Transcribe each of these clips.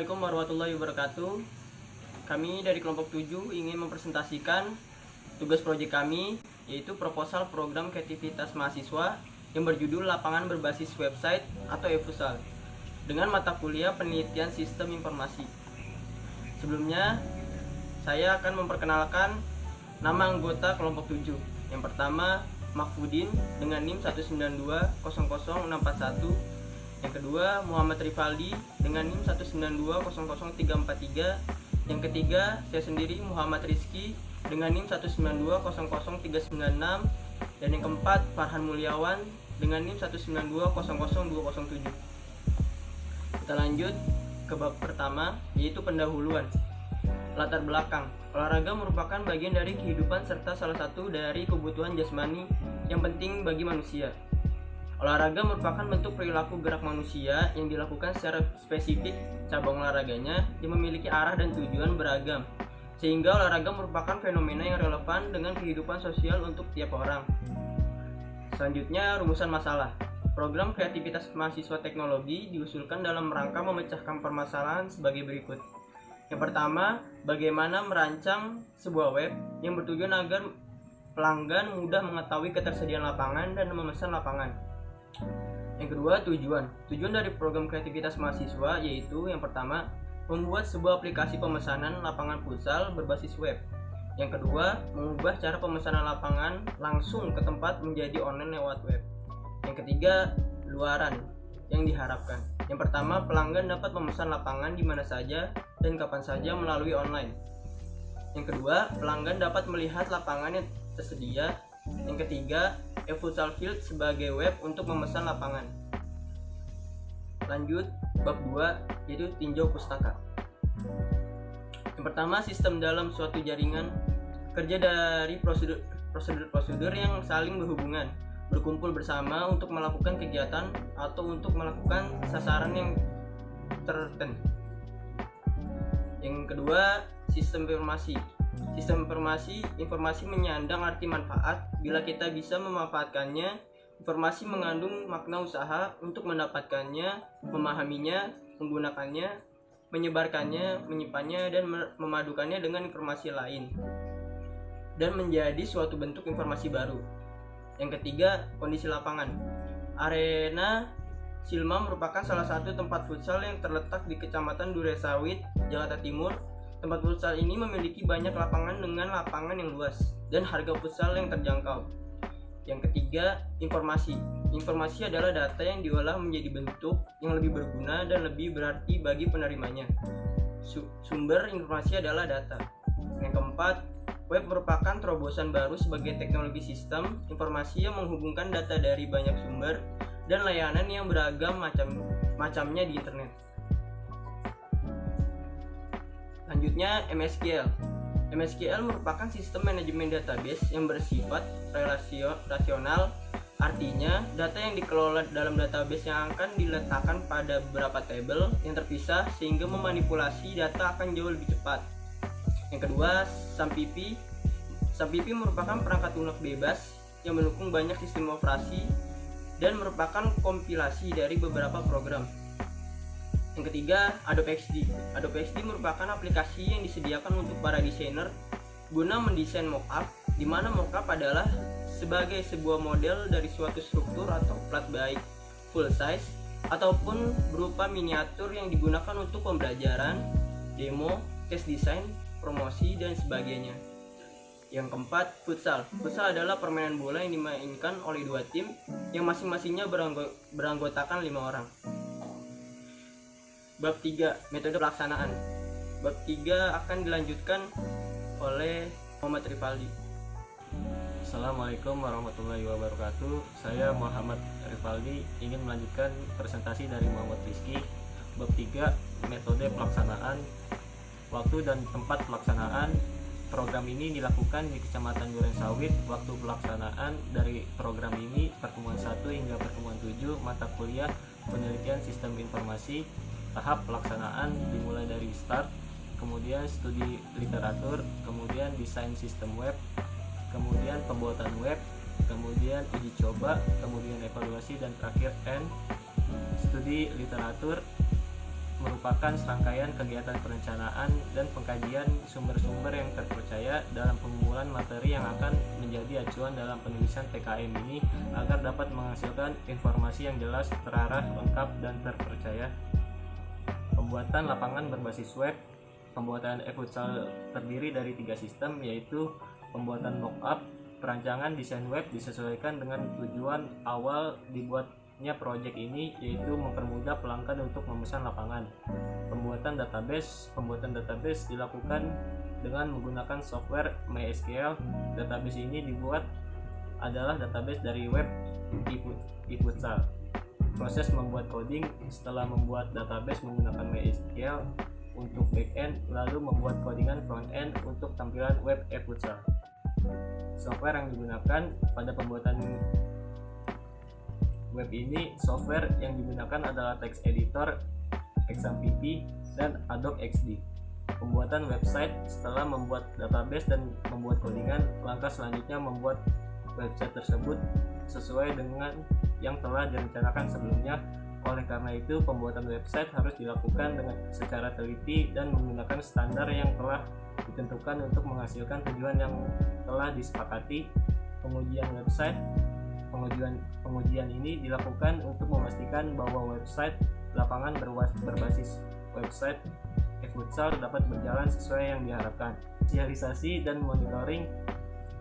Assalamualaikum warahmatullahi wabarakatuh. Kami dari kelompok 7 ingin mempresentasikan tugas proyek kami, yaitu proposal program kreativitas mahasiswa yang berjudul Lapangan Berbasis Website atau eFutsal dengan mata kuliah Penelitian Sistem Informasi. Sebelumnya, saya akan memperkenalkan nama anggota kelompok 7. Yang pertama, Mahfudin dengan NIM 192000641. Yang kedua, Muhammad Rifaldi dengan NIM 192000343. Yang ketiga, saya sendiri Muhammad Rizky dengan NIM 192000396. Dan yang keempat, Farhan Mulyawan dengan NIM 192000207. Kita lanjut ke bab pertama, yaitu pendahuluan. Latar belakang. Olahraga merupakan bagian dari kehidupan serta salah satu dari kebutuhan jasmani yang penting bagi manusia. Olahraga merupakan bentuk perilaku gerak manusia yang dilakukan secara spesifik. Cabang olahraganya yang memiliki arah dan tujuan beragam, sehingga olahraga merupakan fenomena yang relevan dengan kehidupan sosial untuk tiap orang. Selanjutnya, rumusan masalah. Program kreativitas mahasiswa teknologi diusulkan dalam rangka memecahkan permasalahan sebagai berikut. Yang pertama, bagaimana merancang sebuah web yang bertujuan agar pelanggan mudah mengetahui ketersediaan lapangan dan memesan lapangan. Yang kedua, tujuan dari program kreativitas mahasiswa yaitu yang pertama, membuat sebuah aplikasi pemesanan lapangan futsal berbasis web. Yang kedua, mengubah cara pemesanan lapangan langsung ke tempat menjadi online lewat web. Yang ketiga, luaran yang diharapkan. Yang pertama, pelanggan dapat memesan lapangan di mana saja dan kapan saja melalui online. Yang kedua, pelanggan dapat melihat lapangan yang tersedia. Yang ketiga, eFutsal Field sebagai web untuk memesan lapangan. Lanjut, bab 2, yaitu tinjau pustaka. Yang pertama, sistem dalam suatu jaringan. Kerja dari prosedur-prosedur yang saling berhubungan, berkumpul bersama untuk melakukan kegiatan atau untuk melakukan sasaran yang tertentu. Yang kedua, sistem informasi. Sistem informasi menyandang arti manfaat. Bila kita bisa memanfaatkannya, informasi mengandung makna usaha untuk mendapatkannya, memahaminya, menggunakannya, menyebarkannya, menyimpannya, dan memadukannya dengan informasi lain, dan menjadi suatu bentuk informasi baru. Yang ketiga, kondisi lapangan. Arena Silma merupakan salah satu tempat futsal yang terletak di Kecamatan Duresawit, Jakarta Timur. Tempat futsal ini memiliki banyak lapangan dengan lapangan yang luas dan harga futsal yang terjangkau. Yang ketiga, informasi. Informasi adalah data yang diolah menjadi bentuk yang lebih berguna dan lebih berarti bagi penerimanya. Sumber informasi adalah data. Yang keempat, web merupakan terobosan baru sebagai teknologi sistem informasi yang menghubungkan data dari banyak sumber dan layanan yang beragam macamnya di internet. Selanjutnya, MSQL. MSQL merupakan sistem manajemen database yang bersifat rasional. Artinya, data yang dikelola dalam database yang akan diletakkan pada beberapa tabel yang terpisah sehingga memanipulasi data akan jauh lebih cepat. Yang kedua, SAMPP. SAMPP merupakan perangkat lunak bebas yang mendukung banyak sistem operasi dan merupakan kompilasi dari beberapa program. Yang ketiga, Adobe XD. Adobe XD merupakan aplikasi yang disediakan untuk para desainer guna mendesain mockup, di mana mockup adalah sebagai sebuah model dari suatu struktur atau plat baik full size ataupun berupa miniatur yang digunakan untuk pembelajaran, demo, tes desain, promosi, dan sebagainya. Yang keempat, futsal. Futsal adalah permainan bola yang dimainkan oleh dua tim yang masing-masingnya beranggotakan 5 orang. Bab 3, metode pelaksanaan. Bab 3 akan dilanjutkan oleh Muhammad Rifaldi. Assalamualaikum warahmatullahi wabarakatuh. Saya Muhammad Rifaldi ingin melanjutkan presentasi dari Muhammad Rizky. Bab 3, metode pelaksanaan. Waktu dan tempat pelaksanaan. Program ini dilakukan di Kecamatan Durensawit. Waktu pelaksanaan dari program ini pertemuan 1 hingga pertemuan 7 mata kuliah Penelitian Sistem Informasi. Tahap pelaksanaan dimulai dari start, kemudian studi literatur, kemudian desain sistem web, kemudian pembuatan web, kemudian uji coba, kemudian evaluasi, dan terakhir studi literatur, merupakan serangkaian kegiatan perencanaan dan pengkajian sumber-sumber yang terpercaya dalam pengumpulan materi yang akan menjadi acuan dalam penulisan PKM ini agar dapat menghasilkan informasi yang jelas, terarah, lengkap, dan terpercaya. Pembuatan lapangan berbasis web. Pembuatan e-futsal terdiri dari 3 sistem, yaitu pembuatan mockup. Perancangan desain web disesuaikan dengan tujuan awal dibuatnya proyek ini, yaitu mempermudah pelanggan untuk memesan lapangan. Pembuatan database dilakukan dengan menggunakan software MySQL. Database ini dibuat adalah database dari web e-futsal. Proses membuat coding. Setelah membuat database menggunakan MySQL untuk backend, lalu membuat codingan frontend untuk tampilan web e-futsal. Software yang digunakan pada pembuatan web ini, software yang digunakan adalah text editor, XAMPP, dan Adobe XD. Pembuatan website. Setelah membuat database dan membuat codingan, langkah selanjutnya membuat website tersebut sesuai dengan yang telah direncanakan sebelumnya. Oleh karena itu, pembuatan website harus dilakukan dengan secara teliti dan menggunakan standar yang telah ditentukan untuk menghasilkan tujuan yang telah disepakati. Pengujian website. Pengujian ini dilakukan untuk memastikan bahwa website lapangan berbasis website e-futsal dapat berjalan sesuai yang diharapkan. Sosialisasi dan monitoring.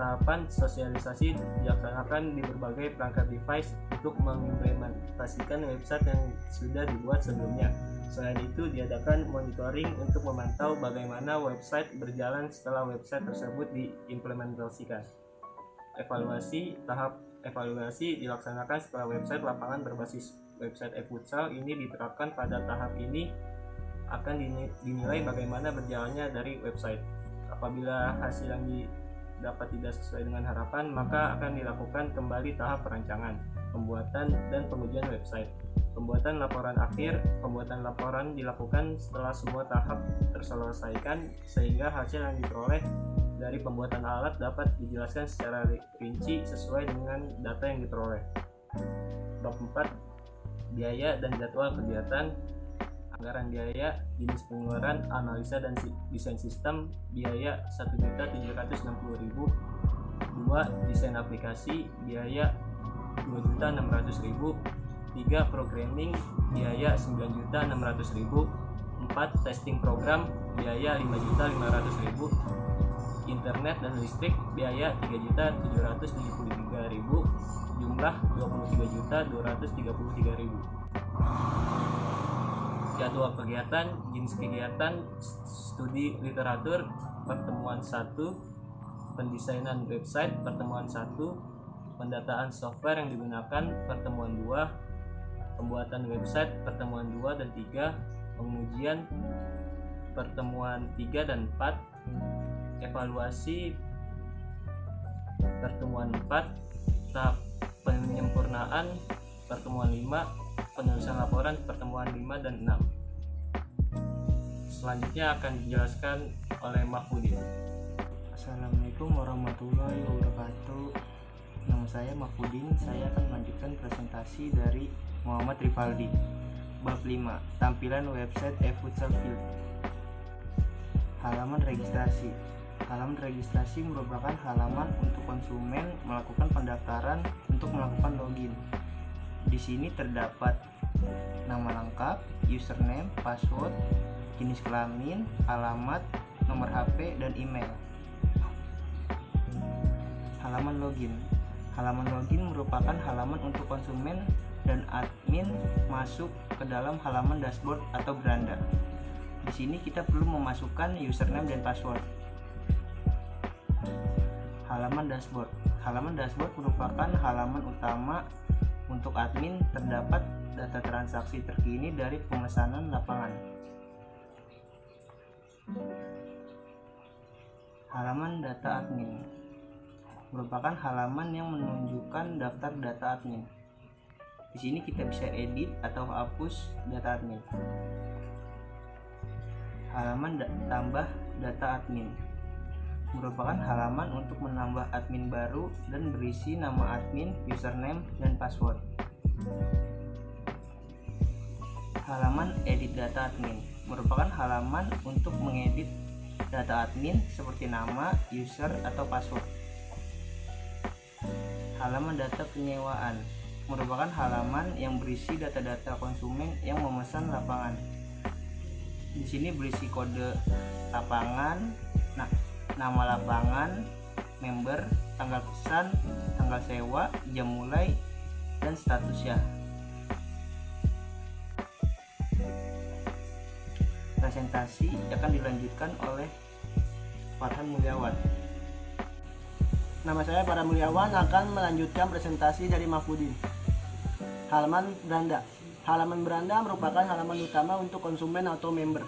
Tahapan sosialisasi dilaksanakan di berbagai perangkat device untuk mengimplementasikan website yang sudah dibuat sebelumnya. Selain itu, diadakan monitoring untuk memantau bagaimana website berjalan setelah website tersebut diimplementasikan. Evaluasi. Tahap evaluasi dilaksanakan setelah website lapangan berbasis website e-futsal ini diterapkan. Pada tahap ini akan dinilai bagaimana berjalannya dari website. Apabila hasil yang dapat tidak sesuai dengan harapan, maka akan dilakukan kembali tahap perancangan, pembuatan, dan pengujian website. Pembuatan laporan akhir. Pembuatan laporan dilakukan setelah semua tahap terselesaikan, sehingga hasil yang diperoleh dari pembuatan alat dapat dijelaskan secara rinci sesuai dengan data yang diperoleh. Bab 4. Biaya dan jadwal kegiatan. Anggaran biaya, jenis pengeluaran, analisa dan desain sistem. Biaya 1.760.000. 2. Desain aplikasi. Biaya 2.600.000. 3. Programming. Biaya 9.600.000. 4. Testing program. Biaya 5.500.000. Internet dan listrik. Biaya 3.773.000. Jumlah 23.233.000. Jadwal kegiatan. Jenis kegiatan: studi literatur, pertemuan 1, pendesainan website, pertemuan 1, pendataan software yang digunakan, pertemuan 2, pembuatan website, pertemuan 2 dan 3, pengujian, pertemuan 3 dan 4, evaluasi, pertemuan 4, tahap penyempurnaan, pertemuan 5, penulisan laporan, pertemuan 5 dan 6. Selanjutnya akan dijelaskan oleh Mahfudin. Assalamualaikum warahmatullahi wabarakatuh. Nama saya Mahfudin. Saya akan melanjutkan presentasi dari Muhammad Rivaldi. Bab 5. Tampilan website e-futsal field. Halaman registrasi. Halaman registrasi merupakan halaman untuk konsumen melakukan pendaftaran untuk melakukan login. Di sini terdapat nama lengkap, username, password, jenis kelamin, alamat, nomor HP, dan email. Halaman login. Halaman login merupakan halaman untuk konsumen dan admin masuk ke dalam halaman dashboard atau beranda. Di sini kita perlu memasukkan username dan password. Halaman dashboard. Halaman dashboard merupakan halaman utama untuk admin. Terdapat data transaksi terkini dari pemesanan lapangan. Halaman data admin merupakan halaman yang menunjukkan daftar data admin. Di sini kita bisa edit atau hapus data admin. Halaman tambah data admin merupakan halaman untuk menambah admin baru dan berisi nama admin, username, dan password. Halaman edit data admin merupakan halaman untuk mengedit data admin seperti nama, user, atau password. Halaman data penyewaan merupakan halaman yang berisi data-data konsumen yang memesan lapangan. Di sini berisi kode lapangan, nama lapangan, member, tanggal pesan, tanggal sewa, jam mulai, dan statusnya. Presentasi akan dilanjutkan oleh Farhan Mulyawan. Nama saya Farhan Mulyawan akan melanjutkan presentasi dari Mahfudin. Halaman beranda. Halaman beranda merupakan halaman utama untuk konsumen atau member.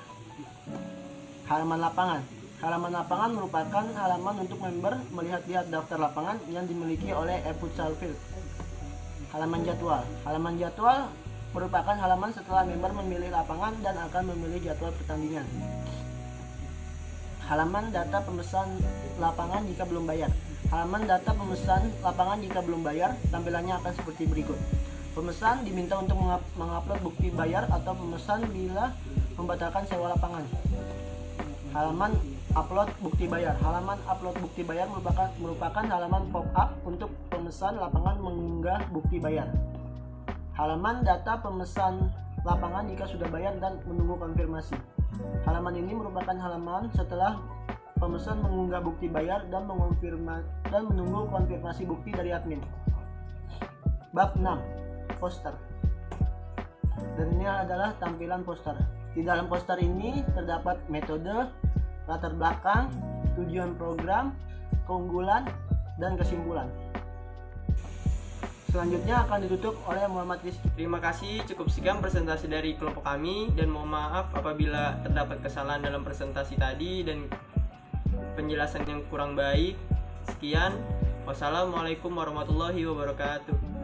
Halaman lapangan. Halaman lapangan merupakan halaman untuk member melihat-lihat daftar lapangan yang dimiliki oleh eFutsal Field. Halaman jadwal. Halaman jadwal merupakan halaman setelah member memilih lapangan dan akan memilih jadwal pertandingan. Halaman data pemesan lapangan jika belum bayar. Halaman data pemesan lapangan jika belum bayar, tampilannya akan seperti berikut. Pemesan diminta untuk mengupload bukti bayar atau pemesan bila membatalkan sewa lapangan. Halaman upload bukti bayar. Halaman upload bukti bayar merupakan halaman pop-up untuk pemesan lapangan mengunggah bukti bayar. Halaman data pemesan lapangan jika sudah bayar dan menunggu konfirmasi. Halaman ini merupakan halaman setelah pemesan mengunggah bukti bayar dan menunggu konfirmasi bukti dari admin. Bab 6. Poster. Dan ini adalah tampilan poster. Di dalam poster ini terdapat metode, latar belakang, tujuan program, keunggulan, dan kesimpulan. Selanjutnya akan ditutup oleh Muhammad Rizky. Terima kasih, cukup sekian presentasi dari kelompok kami dan mohon maaf apabila terdapat kesalahan dalam presentasi tadi dan penjelasan yang kurang baik. Sekian, wassalamualaikum warahmatullahi wabarakatuh.